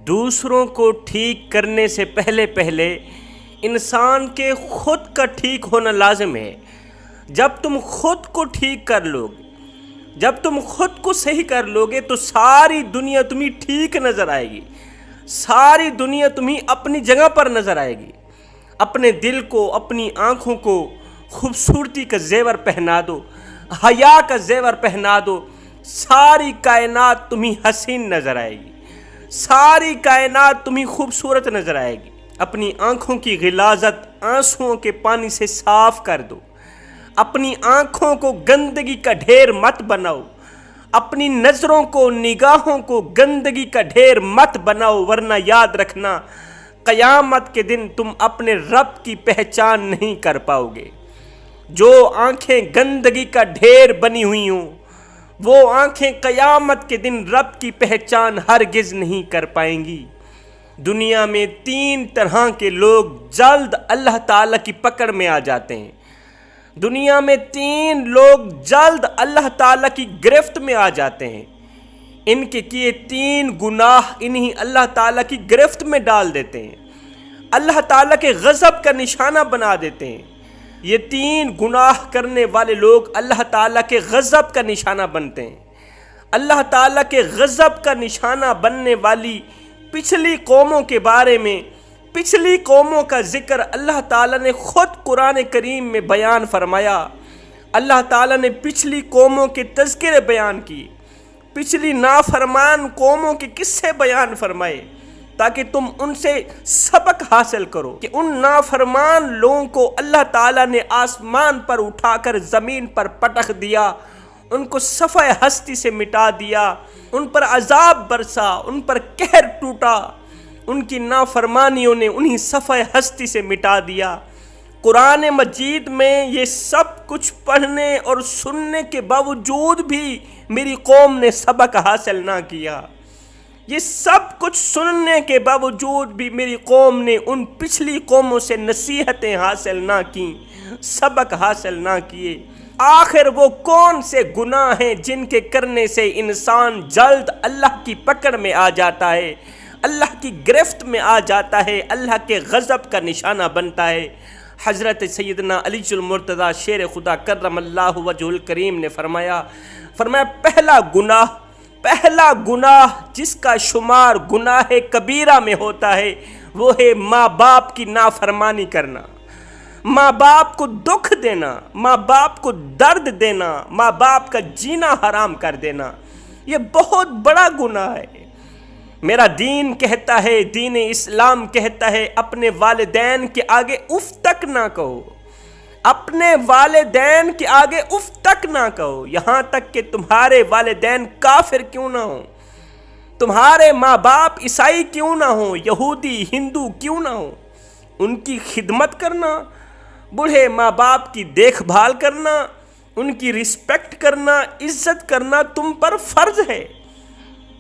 دوسروں کو ٹھیک کرنے سے پہلے انسان کے خود کا ٹھیک ہونا لازم ہے۔ جب تم خود کو ٹھیک کر لو گے، جب تم خود کو صحیح کر لو گے تو ساری دنیا تمہیں ٹھیک نظر آئے گی، ساری دنیا تمہیں اپنی جگہ پر نظر آئے گی۔ اپنے دل کو، اپنی آنکھوں کو خوبصورتی کا زیور پہنا دو، حیا کا زیور پہنا دو، ساری کائنات تمہیں حسین نظر آئے گی، ساری کائنات تمہیں خوبصورت نظر آئے گی۔ اپنی آنکھوں کی غلاظت آنسوؤں کے پانی سے صاف کر دو، اپنی آنکھوں کو گندگی کا ڈھیر مت بناؤ، اپنی نظروں کو، نگاہوں کو گندگی کا ڈھیر مت بناؤ، ورنہ یاد رکھنا قیامت کے دن تم اپنے رب کی پہچان نہیں کر پاؤ گے۔ جو آنکھیں گندگی کا ڈھیر بنی ہوئی ہوں وہ آنکھیں قیامت کے دن رب کی پہچان ہرگز نہیں کر پائیں گی۔ دنیا میں 3 طرح کے لوگ جلد اللہ تعالیٰ کی پکڑ میں آ جاتے ہیں۔ دنیا میں 3 لوگ جلد اللہ تعالیٰ کی گرفت میں آ جاتے ہیں۔ ان کے کیے 3 گناہ انہیں اللہ تعالیٰ کی گرفت میں ڈال دیتے ہیں، اللہ تعالیٰ کے غضب کا نشانہ بنا دیتے ہیں۔ یہ 3 گناہ کرنے والے لوگ اللہ تعالیٰ کے غضب کا نشانہ بنتے ہیں۔ اللہ تعالیٰ کے غضب کا نشانہ بننے والی پچھلی قوموں کے بارے میں، پچھلی قوموں کا ذکر اللہ تعالیٰ نے خود قرآن کریم میں بیان فرمایا۔ اللہ تعالیٰ نے پچھلی قوموں کے تذکرے بیان کی، پچھلی نافرمان قوموں کے قصے بیان فرمائے تاکہ تم ان سے سبق حاصل کرو کہ ان نافرمان لوگوں کو اللہ تعالیٰ نے آسمان پر اٹھا کر زمین پر پٹخ دیا، ان کو صفحہ ہستی سے مٹا دیا، ان پر عذاب برسا، ان پر قہر ٹوٹا، ان کی نافرمانیوں نے انہیں صفحہ ہستی سے مٹا دیا۔ قرآن مجید میں یہ سب کچھ پڑھنے اور سننے کے باوجود بھی میری قوم نے سبق حاصل نہ کیا، یہ سب کچھ سننے کے باوجود بھی میری قوم نے ان پچھلی قوموں سے نصیحتیں حاصل نہ کیں، سبق حاصل نہ کیے۔ آخر وہ کون سے گناہ ہیں جن کے کرنے سے انسان جلد اللہ کی پکڑ میں آ جاتا ہے، اللہ کی گرفت میں آ جاتا ہے، اللہ کے غضب کا نشانہ بنتا ہے؟ حضرت سیدنا علی المرتضیٰ شیر خدا کرم اللہ وجہ الکریم نے فرمایا پہلا گناہ جس کا شمار گناہ کبیرہ میں ہوتا ہے وہ ہے ماں باپ کی نافرمانی کرنا، ماں باپ کو دکھ دینا، ماں باپ کو درد دینا، ماں باپ کا جینا حرام کر دینا۔ یہ بہت بڑا گناہ ہے۔ میرا دین کہتا ہے، دین اسلام کہتا ہے، اپنے والدین کے آگے اف تک نہ کہو، اپنے والدین کے آگے اف تک نہ کہو، یہاں تک کہ تمہارے والدین کافر کیوں نہ ہوں، تمہارے ماں باپ عیسائی کیوں نہ ہوں، یہودی ہندو کیوں نہ ہوں، ان کی خدمت کرنا، بوڑھے ماں باپ کی دیکھ بھال کرنا، ان کی رسپیکٹ کرنا، عزت کرنا تم پر فرض ہے۔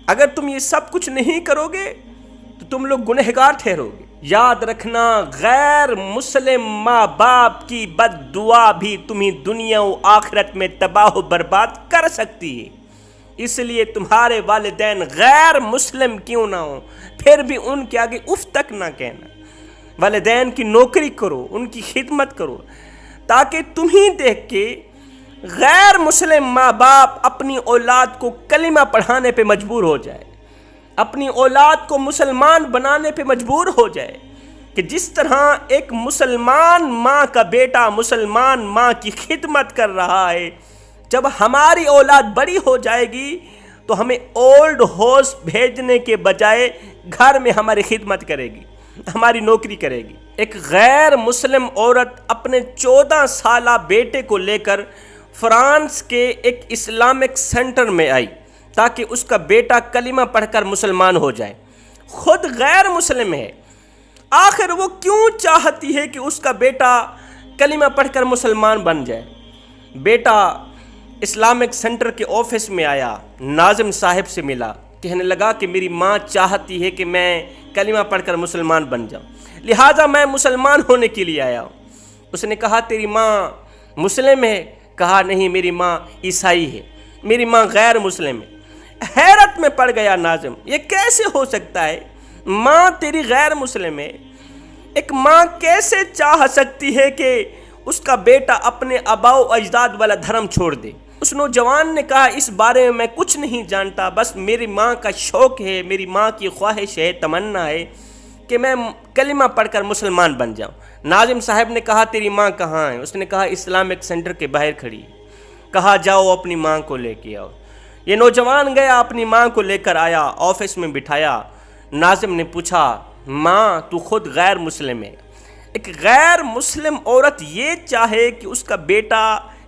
اگر تم یہ سب کچھ نہیں کرو گے تو تم لوگ گنہگار ٹھہرو گے۔ یاد رکھنا غیر مسلم ماں باپ کی بد دعا بھی تمہیں دنیا و آخرت میں تباہ و برباد کر سکتی ہے، اس لیے تمہارے والدین غیر مسلم کیوں نہ ہوں پھر بھی ان کے آگے اف تک نہ کہنا۔ والدین کی نوکری کرو، ان کی خدمت کرو تاکہ تمہیں دیکھ کے غیر مسلم ماں باپ اپنی اولاد کو کلمہ پڑھانے پہ مجبور ہو جائے، اپنی اولاد کو مسلمان بنانے پہ مجبور ہو جائے کہ جس طرح ایک مسلمان ماں کا بیٹا مسلمان ماں کی خدمت کر رہا ہے، جب ہماری اولاد بڑی ہو جائے گی تو ہمیں اولڈ ہاؤس بھیجنے کے بجائے گھر میں ہماری خدمت کرے گی، ہماری نوکری کرے گی۔ ایک غیر مسلم عورت اپنے 14 سالہ بیٹے کو لے کر فرانس کے ایک اسلامک سینٹر میں آئی تاکہ اس کا بیٹا کلمہ پڑھ کر مسلمان ہو جائے، خود غیر مسلم ہے، آخر وہ کیوں چاہتی ہے کہ اس کا بیٹا کلمہ پڑھ کر مسلمان بن جائے؟ بیٹا اسلامک سینٹر کے آفس میں آیا، ناظم صاحب سے ملا، کہنے لگا کہ میری ماں چاہتی ہے کہ میں کلمہ پڑھ کر مسلمان بن جاؤں، لہٰذا میں مسلمان ہونے کے لیے آیا ہوں۔ اس نے کہا تیری ماں مسلم ہے؟ کہا نہیں، میری ماں عیسائی ہے، میری ماں غیر مسلم ہے۔ حیرت میں پڑ گیا ناظم، یہ کیسے ہو سکتا ہے ماں تیری غیر مسلم ہے۔ ایک ماں کیسے چاہ سکتی ہے کہ اس کا بیٹا اپنے آباء و اجداد والا دھرم چھوڑ دے؟ اس نوجوان نے کہا اس بارے میں کچھ نہیں جانتا، بس میری ماں کا شوق ہے، میری ماں کی خواہش ہے، تمنا ہے کہ میں کلمہ پڑھ کر مسلمان بن جاؤں۔ ناظم صاحب نے کہا تیری ماں کہاں ہے؟ اس نے کہا اسلامک سینٹر کے باہر کھڑی۔ کہا جاؤ اپنی ماں کو لے کے آؤ۔ یہ نوجوان گیا، اپنی ماں کو لے کر آیا، آفس میں بٹھایا۔ ناظم نے پوچھا ماں تو خود غیر مسلم ہے، ایک غیر مسلم عورت یہ چاہے کہ اس کا بیٹا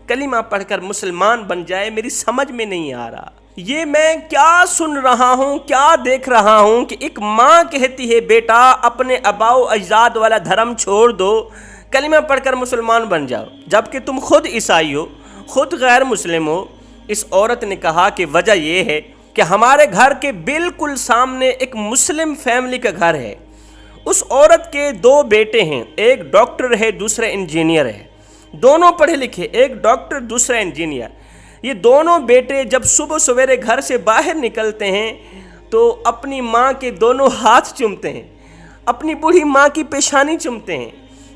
کلمہ پڑھ کر مسلمان بن جائے، میری سمجھ میں نہیں آ رہا۔ یہ میں کیا سن رہا ہوں، کیا دیکھ رہا ہوں کہ ایک ماں کہتی ہے بیٹا اپنے آباء و اجداد والا دھرم چھوڑ دو، کلمہ پڑھ کر مسلمان بن جاؤ، جبکہ تم خود عیسائی ہو، خود غیر مسلم ہو۔ اس عورت نے کہا کہ وجہ یہ ہے کہ ہمارے گھر کے بالکل سامنے ایک مسلم فیملی کا گھر ہے۔ اس عورت کے 2 بیٹے ہیں، ایک ڈاکٹر ہے دوسرا انجینئر ہے، دونوں پڑھے لکھے، ایک ڈاکٹر دوسرا انجینئر۔ یہ دونوں بیٹے جب صبح سویرے گھر سے باہر نکلتے ہیں تو اپنی ماں کے دونوں ہاتھ چومتے ہیں، اپنی بوڑھی ماں کی پیشانی چومتے ہیں،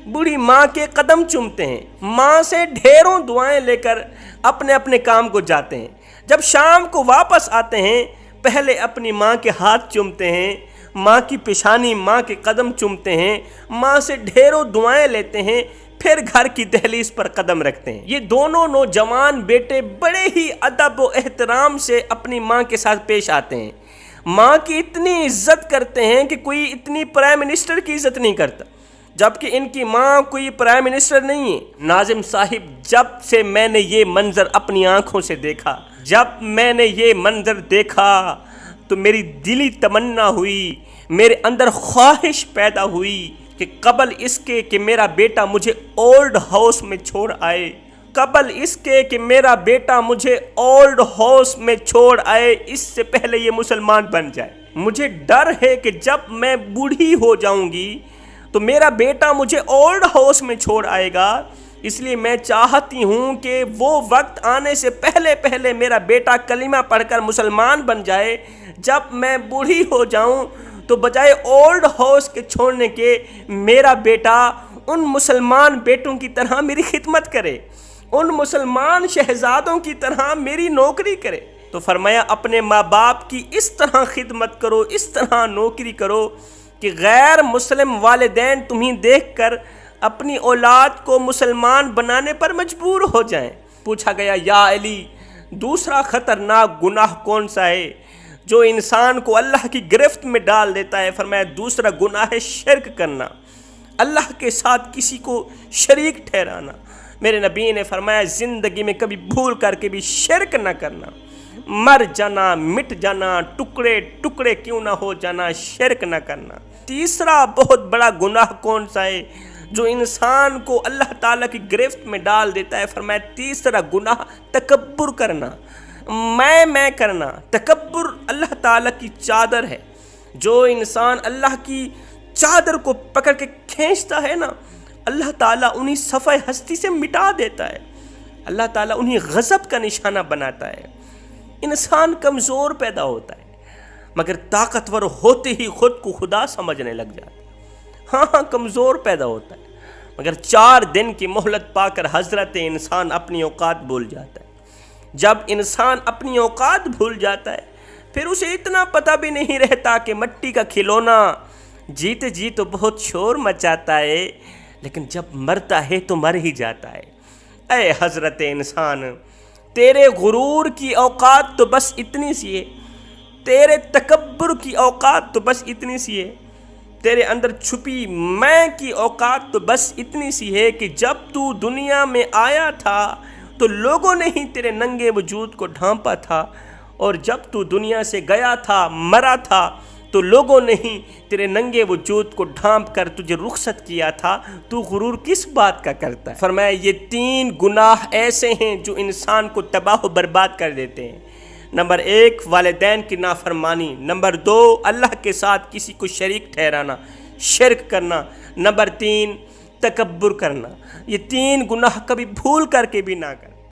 بوڑھی ماں کے قدم چومتے ہیں، ماں سے ڈھیروں دعائیں لے کر اپنے اپنے کام کو جاتے ہیں۔ جب شام کو واپس آتے ہیں پہلے اپنی ماں کے ہاتھ چومتے ہیں، ماں کی پیشانی، ماں کے قدم چومتے ہیں، ماں سے ڈھیروں دعائیں لیتے ہیں، پھر گھر کی دہلیز پر قدم رکھتے ہیں۔ یہ دونوں نوجوان بیٹے بڑے ہی ادب و احترام سے اپنی ماں کے ساتھ پیش آتے ہیں، ماں کی اتنی عزت کرتے ہیں کہ کوئی اتنی پرائم منسٹر کی عزت نہیں کرتا، جبکہ ان کی ماں کوئی پرائم منسٹر نہیں ہے۔ ناظم صاحب جب سے میں نے یہ منظر اپنی آنکھوں سے دیکھا، جب میں نے یہ منظر دیکھا تو میری دلی تمنا ہوئی، میرے اندر خواہش پیدا ہوئی کہ قبل اس کے کہ میرا بیٹا مجھے اولڈ ہاؤس میں چھوڑ آئے، قبل اس کے کہ میرا بیٹا مجھے اولڈ ہاؤس میں چھوڑ آئے، اس سے پہلے یہ مسلمان بن جائے۔ مجھے ڈر ہے کہ جب میں بوڑھی ہو جاؤں گی تو میرا بیٹا مجھے اولڈ ہاؤس میں چھوڑ آئے گا، اس لیے میں چاہتی ہوں کہ وہ وقت آنے سے پہلے میرا بیٹا کلمہ پڑھ کر مسلمان بن جائے۔ جب میں بوڑھی ہو جاؤں تو بجائے اولڈ ہاؤس کے چھوڑنے کے میرا بیٹا ان مسلمان بیٹوں کی طرح میری خدمت کرے، ان مسلمان شہزادوں کی طرح میری نوکری کرے۔ تو فرمایا اپنے ماں باپ کی اس طرح خدمت کرو، اس طرح نوکری کرو کہ غیر مسلم والدین تمہیں دیکھ کر اپنی اولاد کو مسلمان بنانے پر مجبور ہو جائیں۔ پوچھا گیا یا علی دوسرا خطرناک گناہ کون سا ہے جو انسان کو اللہ کی گرفت میں ڈال دیتا ہے؟ فرمایا دوسرا گناہ ہے شرک کرنا، اللہ کے ساتھ کسی کو شریک ٹھہرانا۔ میرے نبی نے فرمایا زندگی میں کبھی بھول کر کے بھی شرک نہ کرنا، مر جانا، مٹ جانا، ٹکڑے ٹکڑے کیوں نہ ہو جانا، شرک نہ کرنا۔ تیسرا بہت بڑا گناہ کون سا ہے جو انسان کو اللہ تعالیٰ کی گرفت میں ڈال دیتا ہے؟ فرمایا تیسرا گناہ تکبر کرنا، میں کرنا۔ تکبر اللہ تعالیٰ کی چادر ہے، جو انسان اللہ کی چادر کو پکڑ کے کھینچتا ہے نا، اللہ تعالیٰ انہیں صفحہ ہستی سے مٹا دیتا ہے، اللہ تعالیٰ انہیں غضب کا نشانہ بناتا ہے۔ انسان کمزور پیدا ہوتا ہے مگر طاقتور ہوتے ہی خود کو خدا سمجھنے لگ جاتا ہے۔ ہاں کمزور پیدا ہوتا ہے مگر 4 دن کی مہلت پا کر حضرت انسان اپنی اوقات بھول جاتا ہے۔ جب انسان اپنی اوقات بھول جاتا ہے پھر اسے اتنا پتہ بھی نہیں رہتا کہ مٹی کا کھلونا جیتے جی تو بہت شور مچاتا ہے لیکن جب مرتا ہے تو مر ہی جاتا ہے۔ اے حضرت انسان تیرے غرور کی اوقات تو بس اتنی سی ہے، تیرے تکبر کی اوقات تو بس اتنی سی ہے، تیرے اندر چھپی میں کی اوقات تو بس اتنی سی ہے کہ جب تو دنیا میں آیا تھا تو لوگوں نے ہی تیرے ننگے وجود کو ڈھانپا تھا، اور جب تو دنیا سے گیا تھا، مرا تھا، تو لوگوں نے ہی تیرے ننگے وجود کو ڈھانپ کر تجھے رخصت کیا تھا۔ تو غرور کس بات کا کرتا ہے؟ فرمایا یہ 3 گناہ ایسے ہیں جو انسان کو تباہ و برباد کر دیتے ہیں۔ نمبر 1 والدین کی نافرمانی، نمبر 2 اللہ کے ساتھ کسی کو شریک ٹھہرانا، شرک کرنا، نمبر 3 تکبر کرنا۔ یہ 3 گناہ کبھی بھول کر کے بھی نہ کرنا۔